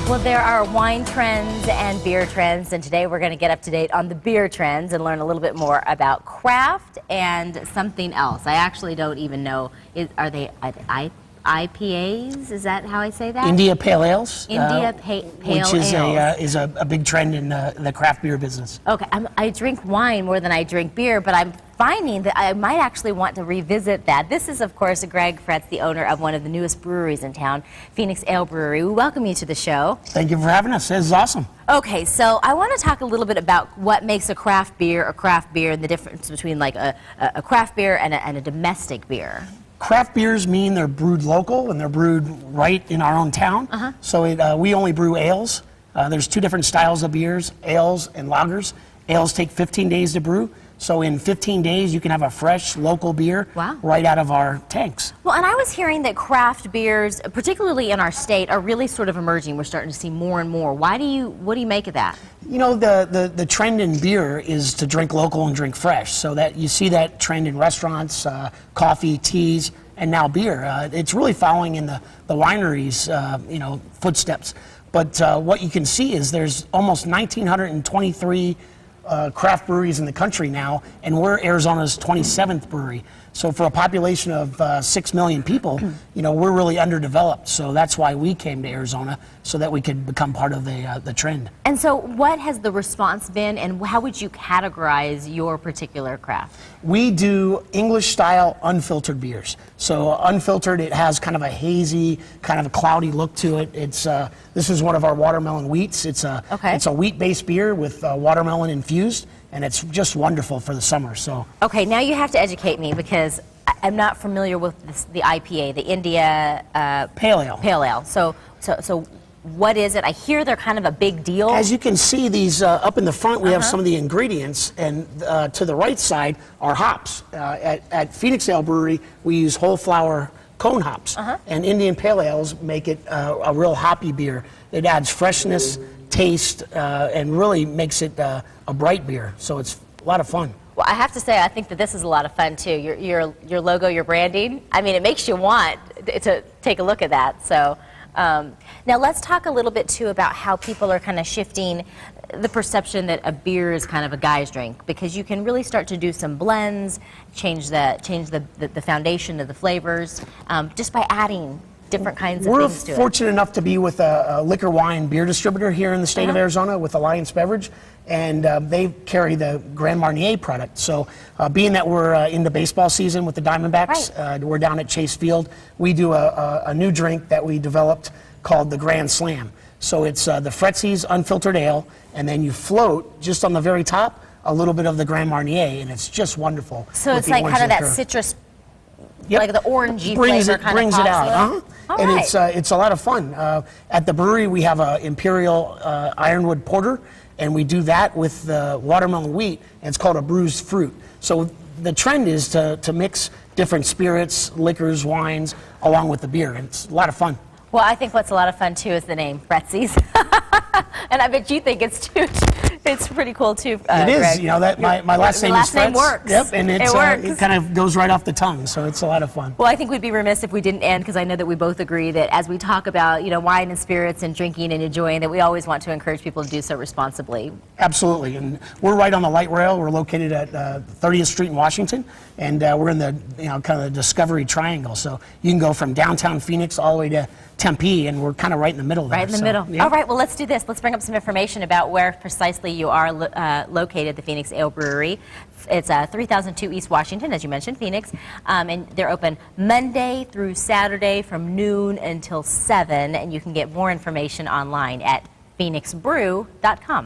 Well, there are wine trends and beer trends, and today we're going to get up to date on the beer trends and learn a little bit more about craft and something else. I actually don't even know. Are they IPAs? Is that how I say that? India Pale Ales. Pale which is Ales. is a big trend in the craft beer business. Okay, I drink wine more than I drink beer, but I'm finding that I might actually want to revisit that. This is, of course, Greg Fretz, the owner of one of the newest breweries in town, Phoenix Ale Brewery. We welcome you to the show. Thank you for having us. This is awesome. Okay, so I want to talk a little bit about what makes a craft beer and the difference between like a craft beer and a domestic beer. Craft beers mean they're brewed local and they're brewed right in our own town. So we only brew ales. There's two different styles of beers, ales and lagers. Ales take 15 days to brew. So in 15 days, you can have a fresh local beer right out of our tanks. Well, and I was hearing that craft beers, particularly in our state, are really sort of emerging. We're starting to see more and more. What do you make of that? You know, the trend in beer is to drink local and drink fresh. So that you see that trend in restaurants, coffee, teas, and now beer. It's really following in the wineries' footsteps. But what you can see is there's almost 1,923 craft breweries in the country now, and we're Arizona's 27th brewery. So for a population of 6 million people, we're really underdeveloped. So that's why we came to Arizona, so that we could become part of the trend. And so what has the response been, and how would you categorize your particular craft? We do English-style unfiltered beers. So unfiltered, it has kind of a hazy, kind of a cloudy look to it. This is one of our watermelon wheats. It's a wheat-based beer with watermelon infused, and it's just wonderful for the summer. So okay, now you have to educate me because I'm not familiar with the IPA, the India Pale Ale. Pale Ale. So what is it? I hear they're kind of a big deal. As you can see, these up in the front, we have some of the ingredients, and to the right side are hops. At Phoenix Ale Brewery, we use whole flower cone hops, and Indian Pale Ales make it a real hoppy beer. It adds freshness, taste, and really makes it a bright beer. So it's a lot of fun. Well, I have to say, I think that this is a lot of fun too. Your logo, your branding. I mean, it makes you want to take a look at that. So. Now let's talk a little bit too about how people are kind of shifting the perception that a beer is kind of a guy's drink, because you can really start to do some blends, change the foundation of the flavors just by adding different kinds of things to it. We're fortunate enough to be with a liquor, wine, beer distributor here in the state of Arizona with Alliance Beverage, and they carry the Grand Marnier product. So being that we're in the baseball season with the Diamondbacks, we're down at Chase Field, we do a new drink that we developed called the Grand Slam. So it's the Fretzies Unfiltered Ale, and then you float just on the very top a little bit of the Grand Marnier, and it's just wonderful. So it's like kind of that citrus, like the orangey flavor kind brings of it out. And right. it's a lot of fun. At the brewery, we have an Imperial Ironwood Porter, and we do that with the watermelon wheat, and it's called a bruised fruit. So the trend is to mix different spirits, liquors, wines, along with the beer, and it's a lot of fun. Well, I think what's a lot of fun too is the name Fretzies, and I bet you think it's too. It's pretty cool too. It is, Greg. You know that my last name is Fretz. Name works. Yep, and it works. It kind of goes right off the tongue, so it's a lot of fun. Well, I think we'd be remiss if we didn't end, because I know that we both agree that as we talk about wine and spirits and drinking and enjoying, that we always want to encourage people to do so responsibly. Absolutely, and we're right on the light rail. We're located at 30th Street in Washington, and we're in the kind of the Discovery Triangle. So you can go from downtown Phoenix all the way to Tempe, and we're kind of right in the middle there. Right in the middle. Yeah. All right, well, let's do this. Let's bring up some information about where precisely you are located, the Phoenix Ale Brewery. It's 3002 East Washington, as you mentioned, Phoenix, and they're open Monday through Saturday from noon until 7, and you can get more information online at phoenixbrew.com.